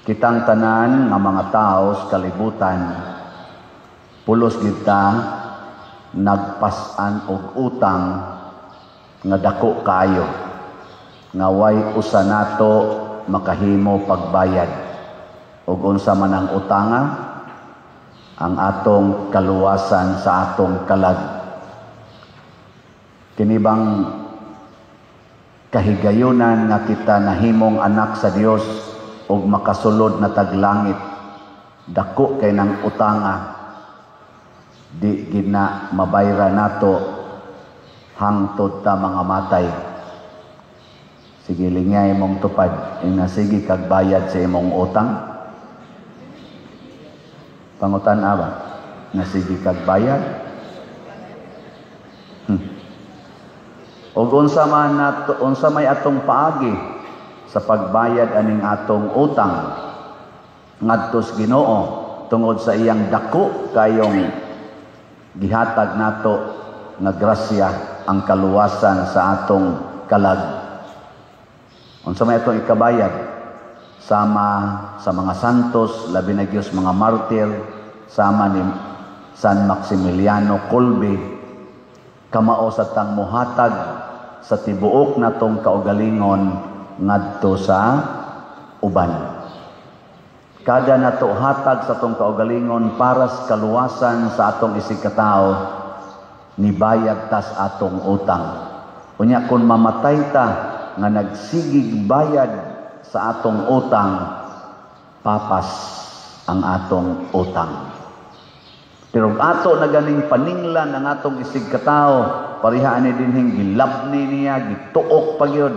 Kitang tanan nga mga tao sa kalibutan, pulos kita nagpasan og utang nga dako kaayo, nga way usa nato makahimo pagbayad. Ug unsa man ang utanga, ang atong kaluwasan sa atong kalag. Kini bang kahigayunan nga kita nahimong anak sa Dios ug makasulod na taglangit, dako kay nang utanga, di gina mabayra nato hangtod ta mga matay. Sige lingay mong tupad, ina sige kag bayad sa imong utang. Pangutan ba? Na sige kag bayad. Ug unsa may atong paagi sa pagbayad aning atong utang ngadto sa Ginoo tungod sa iyang dako kayong gihatag nato nga grasya, ang kaluwasan sa atong kalag. Unsa may atong ikabayad sama sa mga santos, labi na Dios mga martir, sama ni San Maximiliano Kolbe, kamao sa tang muhatag sa tibuok natong kaugalingon ngadto sa uban. Kada nato hatag sa atong kaugalingon para sa kaluwasan sa atong isig katao, nibayad tas atong utang. Unya kun mamatay ta nga nagsigig bayad sa atong utang, papas ang atong utang. Pero ato na ganing paninglan ang atong isig katao, pariha ani dinhing gilabni niya, gituok pa gyud.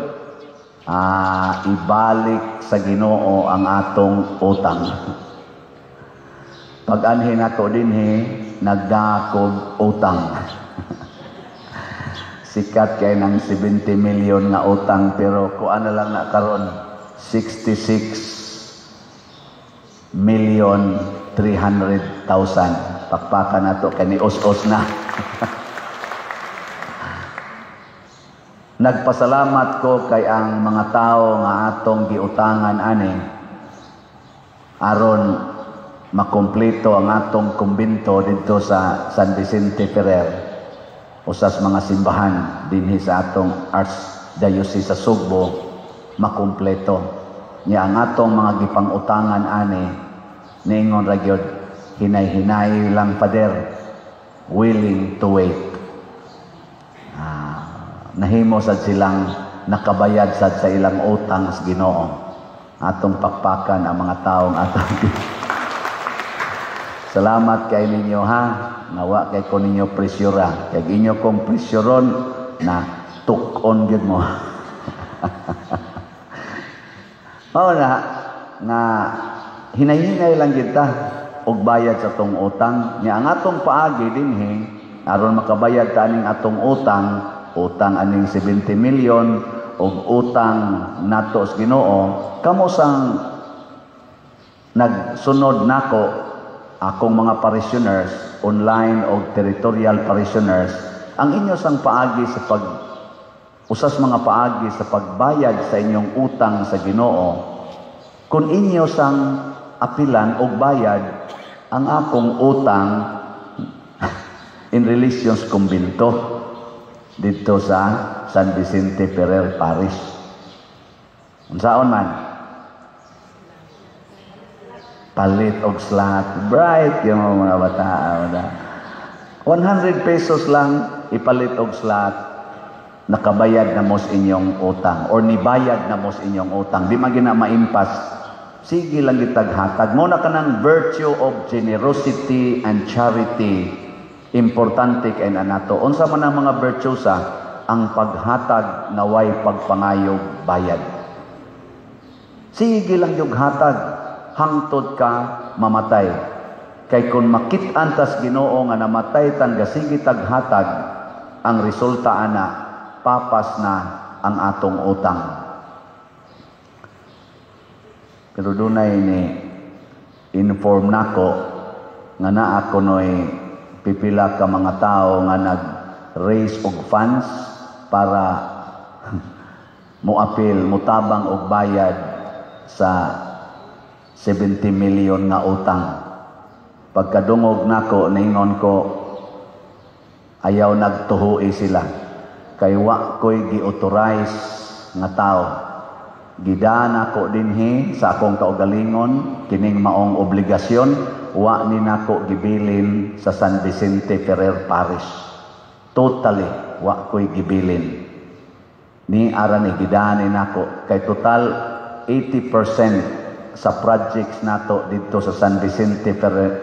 Ibalik sa Ginoo ang atong utang. Pag-anhin nato dinhi, nagdakog utang. Sikat kay ng 70 million nga utang, pero kuan na lang na karon 66 million 300,000. Pakpakan nato kay ni os-os na. Nagpasalamat ko kay ang mga tao nga atong giutangan ani aron makumpleto ang atong kumbento dito sa San Vicente Ferrer, usas mga simbahan dinhi sa atong Archdiocese sa Sugbo, makumpleto niya ang atong mga gipangutangan ani. Ningon ra gyud, hinay-hinay lang pader, willing to wait. Nahimo sad silang nakabayad sad sa ilang utang sa Ginoo. Atong pakpakan ang mga taong atong salamat kay ninyo ha, nawa kay ko ninyo presyura, kay inyo kong presyoron na tukon gyud mo. Mao na nga hinay-hinay lang gyud ta og bayad sa atong utang. Nya ang atong paagi dinhi aron makabayad ta aning atong utang aning 70 million og utang nato sa Ginoo, kamo sang nagsunod nako akong mga parishioners, online o territorial parishioners, ang inyo sang paagi sa usas mga paagi sa pagbayad sa inyong utang sa Ginoo, kung inyo sang apilan og bayad ang akong utang in relations kumbento dito sa San Vicente Ferrer Parish. Unsaon man? Palit og slot. Bright yung mga bata. 100 pesos lang ipalit og slot. Nakabayad na mo sa inyong utang or nibayad na mo sa inyong utang. Di magina maimpas. Sige lang itaghatag. Muna ka ng virtue of generosity and charity. Importante kay nato. Unsa man ang mga virtues ang paghatag na way pagpangayog bayad. Sige lang yung hatag hangtod ka mamatay. Kay kung makit-an tas Ginoo nga namatay tan gasigi taghatag, ang resulta ana papas na ang atong utang. Pero dunay ni inform nako nga naa ko noy pipila ka mga tao nga nag-raise og funds para muapil, mutabang og bayad sa 70 million nga utang. Pagkadungog nako, ningon ko, ayaw nagtuhui sila. Kay wa ko'y gi-authorize nga tao. Gidaan ako dinhi sa akong kaugalingon, kining maong obligasyon, wa ni nako gibilin sa San Vicente Ferrer Parish. Totally, wa ko'y gibilin. Ni ara ni gidaan ni nako. Kay total, 80% sa projects nato dito sa San Vicente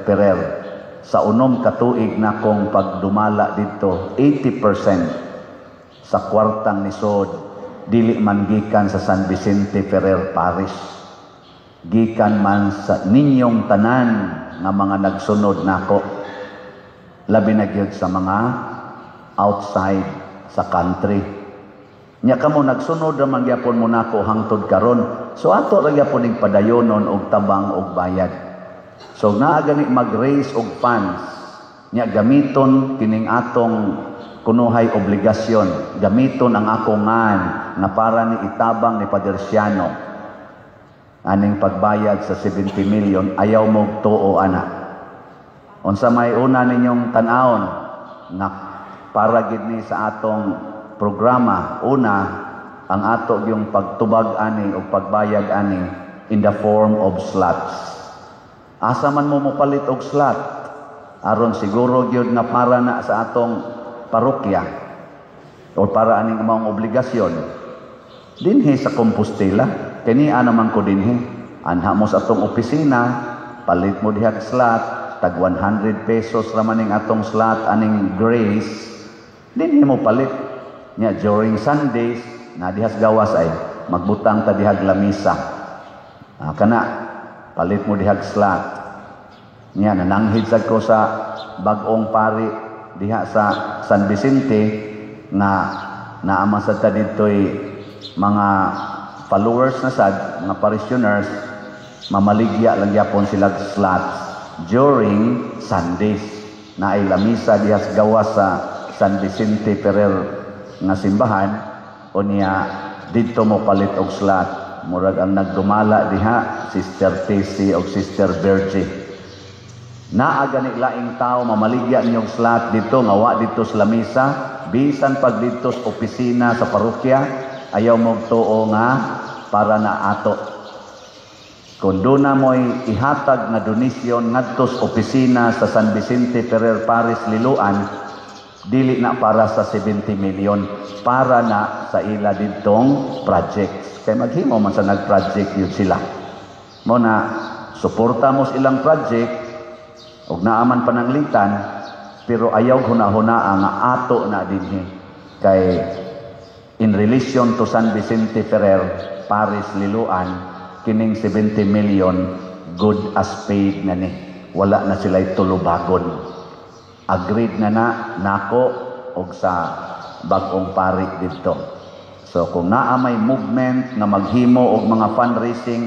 Ferrer. Sa unom katuig na kong pagdumala dito, 80% sa kwartang nisod, dili man gikan sa San Vicente Ferrer Parish. Gikan man sa ninyong tanan nga mga nagsunod nako. Labi na gyud sa mga outside sa country. Nya kamo nagsunod ra man gyapon mo nako hangtod karon. So ato ra gyapon ning padayonon og tabang og bayad. So naa gani mag-raise og funds. Nya gamiton kining atong kunuhay obligasyon, gamiton ang akong ngan na para ni itabang ni Padre Siano aning pagbayad sa 70 million. Ayaw mo tuo ana. Unsa may una ninyong tan-awon na para gid ni sa atong programa, una ang ato yung pagtubag ani o pagbayad ani in the form of slots. Asa man mo mopalit og slot aron siguro gyud nga para na sa atong parokya o para aning among obligasyon dinhi sa Compostela. Kani naman ko dinhi anha mo sa atong opisina, palit mo dihag slot, tag 100 pesos raman ning atong slot aning grace, dinhi mo palit nya during Sundays na dihas gawas ay magbutang ta dihag lamisa. Kana palit mo dihag slot nya nananghid sad ko sa bag-ong pari diha sa San Vicente na naama sad ta ditoy mga followers na sad, mga parishioners, mamaligya lang yapon sila slots during Sundays. Na ay lamisa diha sa gawas sa San Vicente Ferrer nga simbahan o niya dito mo palit og slot. Murag ang nagdumala diha Sister Tessie o Sister Virgie. Naa gani laing tao mamaligya ninyong slot dito nga wa dito sa lamisa, bisan pag dito sa opisina sa parokya, ayaw mo tuo nga para na ato. Kung doon na mo'y ihatag na donasyon ngadto sa opisina sa San Vicente Ferrer Parish Liloan, dili na para sa 70 million, para na sa ila ditong projects. Kaya maghimo man sa nag-project yun sila. Mo na, suporta mo sa ilang project, og naaman pananglitan, pero ayaw huna-huna nga ato na dinhi. Kay in relation to San Vicente Ferrer Parish Liloan, kining 70 million good as paid na ni. Wala na sila'y tulubagon. Agreed na nako og sa bag-ong pari dito. So kung naa may movement nga maghimo og mga fundraising,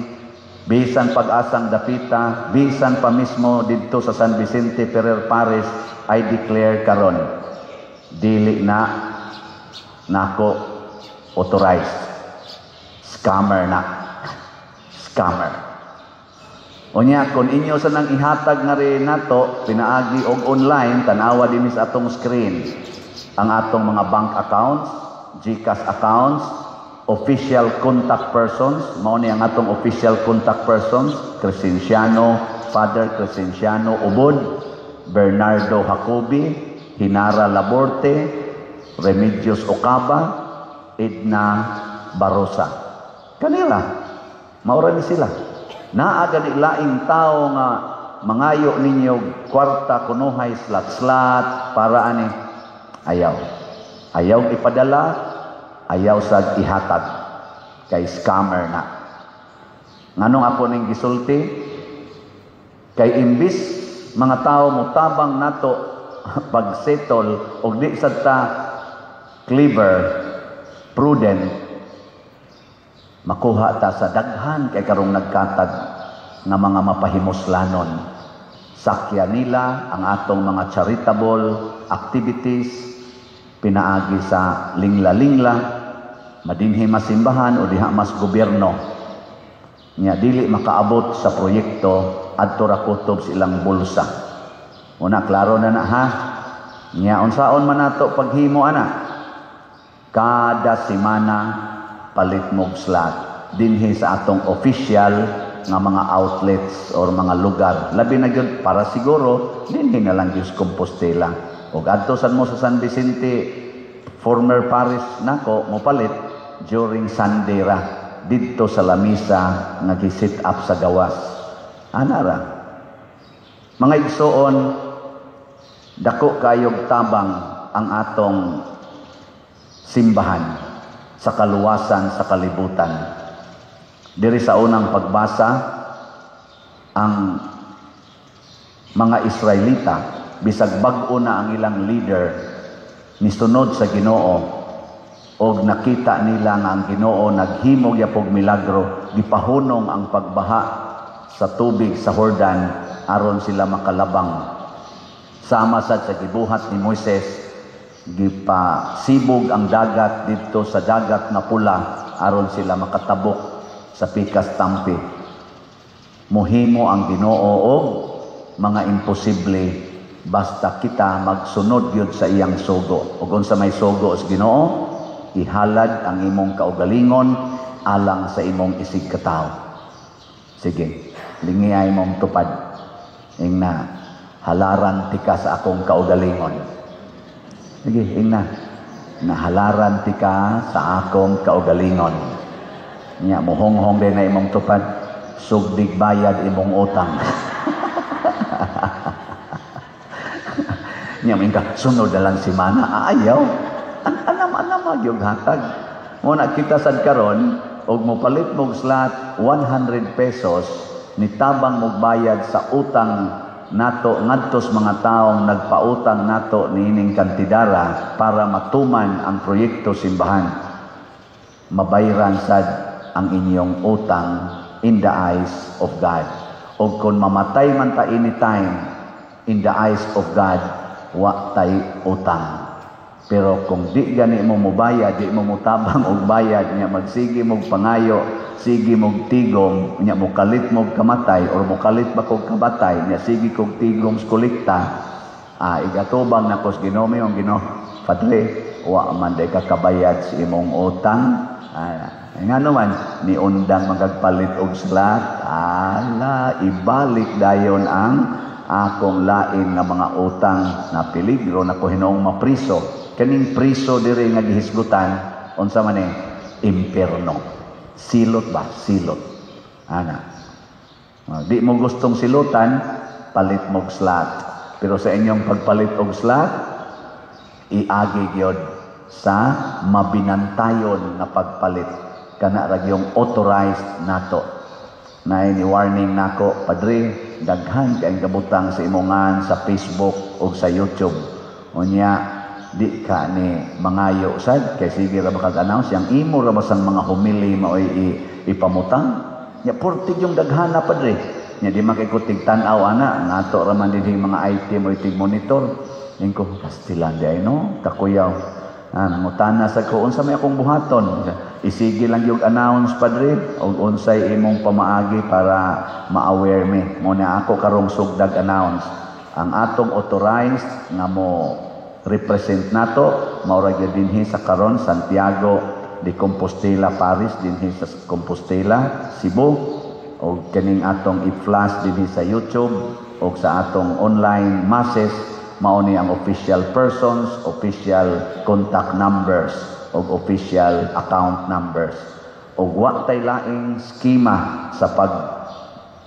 bisan pag-asang dapita, bisan pa mismo dito sa San Vicente Ferrer Parish, I declare karon dili na nako authorized. Scammer na. Scammer. Unya, kung inyo sa nang ihatag nga rin nato, pinaagi og online, tanawa din sa atong screen, ang atong mga bank accounts, GCash accounts, official contact persons, mao ni ang atong official contact persons, Crescenciano, Father Crescenciano Ubod, Bernardo Jacobi, Hinara Laborte, Remedios Ocaba, Edna Barosa. Kanila, maura ni sila. Naaga ni laing tao nga mangayo ninyo kwarta kunuhay slat-slat para ani ayaw ipadala, ayaw sa ihatag kay scammer na. Nganong ako ning gisulti kay imbis mga tao mutabang nato pag-settle og di sad ta clever, prudent, makuha ta sa daghan kay karong nagkatag nga mga mapahimuslanon. Sakya nila ang atong mga charitable activities, pinaagi sa lingla-lingla, madinhi masimbahan o diha mas gobyerno. Nya dili makaabot sa proyekto adto ra kutob silang bulsa. Una klaro na ha. Nya unsaon man nato paghimo ana? Kada semana palit mog slot dinhi sa atong official nga mga outlets or mga lugar. Labi na gyud para siguro dinhi na lang gyud Compostela. Og adto sad mo sa San Vicente former parish nako mo palit during Sunday ra didto sa lamisa nga gi-sit up sa gawas. Anara. Mga igsoon, dako kayog tabang ang atong simbahan sa kaluwasan sa kalibutan. Diri sa unang pagbasa, ang mga Israelita, bisag bag-o na ang ilang leader, nisunod sa Ginoo, og nakita nila nga ang Ginoo naghimog yapog milagro, gipahunong ang pagbaha sa tubig sa Jordan aron sila makalabang. Sama sad sa gibuhat ni Moises, gipasibog ang dagat dito sa dagat na pula aron sila makatabok sa pikas tampi. Muhimo ang Ginoo og mga imposible basta kita magsunod gyud sa iyang sugo. Ug unsa may sugo sa Ginoo, ihalad ang imong kaugalingon alang sa imong isig katawo. Sige, lingiyay mong tupad. Ingna, halaran tika sa akong kaugalingon. Sige, ingna, nahalaran tika sa akong kaugalingon. Nya, muhonghong din na imong tupad, sugdig bayad imong utang. Nya, mingka, sunod na lang si Mana, ayaw. Anam yung hatag. Muna kita sad karon og mopalit mog slot 100 pesos nitabang mog bayad sa utang nato ngadtos mga taong nagpautang nato niining kantidara para matuman ang proyekto simbahan. Mabayran sad ang inyong utang in the eyes of God. Og kung mamatay man ta anytime in the eyes of God, wa tay utang. Pero kung di gani mo mubayad, di mo mutabang og bayad, nya magsige mog pangayo, sige mog tigom, nya mukalit mog kamatay or mukalit ba kog kabatay, nya sige kog tigom sa kolekta, igatubang na kos Ginoo ang Ginoo, Padre, wa man day ka kabayad sa imong utang. Nga naman, ni undang magagpalit og slot, ibalik dayon ang akong lain nga mga utang na peligro na ko Hinoong mapriso. Kaning priso diri nga gihisgutan unsa man impierno. Silot ba? Silot. Ana. Di mo gustong silutan, palit mo slot. Pero sa inyong pagpalit og slot, iagi gyud sa mabinantayon na pagpalit. Kana ra gyung authorized nato. Na ni warning nako, Padre, daghan kay kabutang sa imongan sa Facebook o sa YouTube. Unya di ka ni mangayo sad kay sige ra makag-announce yang imo ra basang mga humili maoy ipamutang nya portig yung daghana Padre nya di makikutig tan-aw ana nato ra man dinhi mga item o itig monitor ingko pastilan di ay no kakuyaw nangutana sa ko unsa may akong buhaton isige lang yung announce Padre og unsay imong pamaagi para ma-aware me mo na ako karong sugdag announce ang atong authorized nga mo represent nato maura gyud dinhi sa karon Santiago de Compostela Parish dinhi sa Compostela Cebu o kaning atong i-flash dinhi sa YouTube o sa atong online masses mao ni ang official persons, official contact numbers o official account numbers o wa tay laing skema sa pag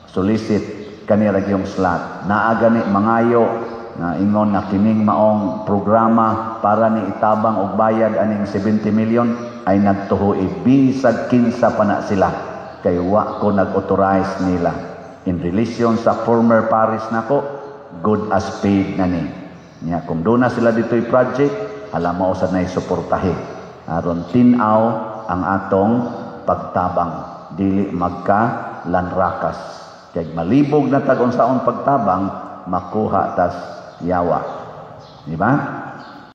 solicit kanira gyung slot naa gani mangayo na ingon na kining maong programa para ni itabang og bayad aning 70 million ay nagtuhoy bisag kinsa pa na sila kay wa ko nag-authorize nila in relation sa former parish nako good as paid na ni nya kung doon na sila dito'y project alam mo sa nay suportahe aron tinaw ang atong pagtabang dili magka lanrakas kay malibog na tag unsaon pagtabang makuha tas yawa. Di ba?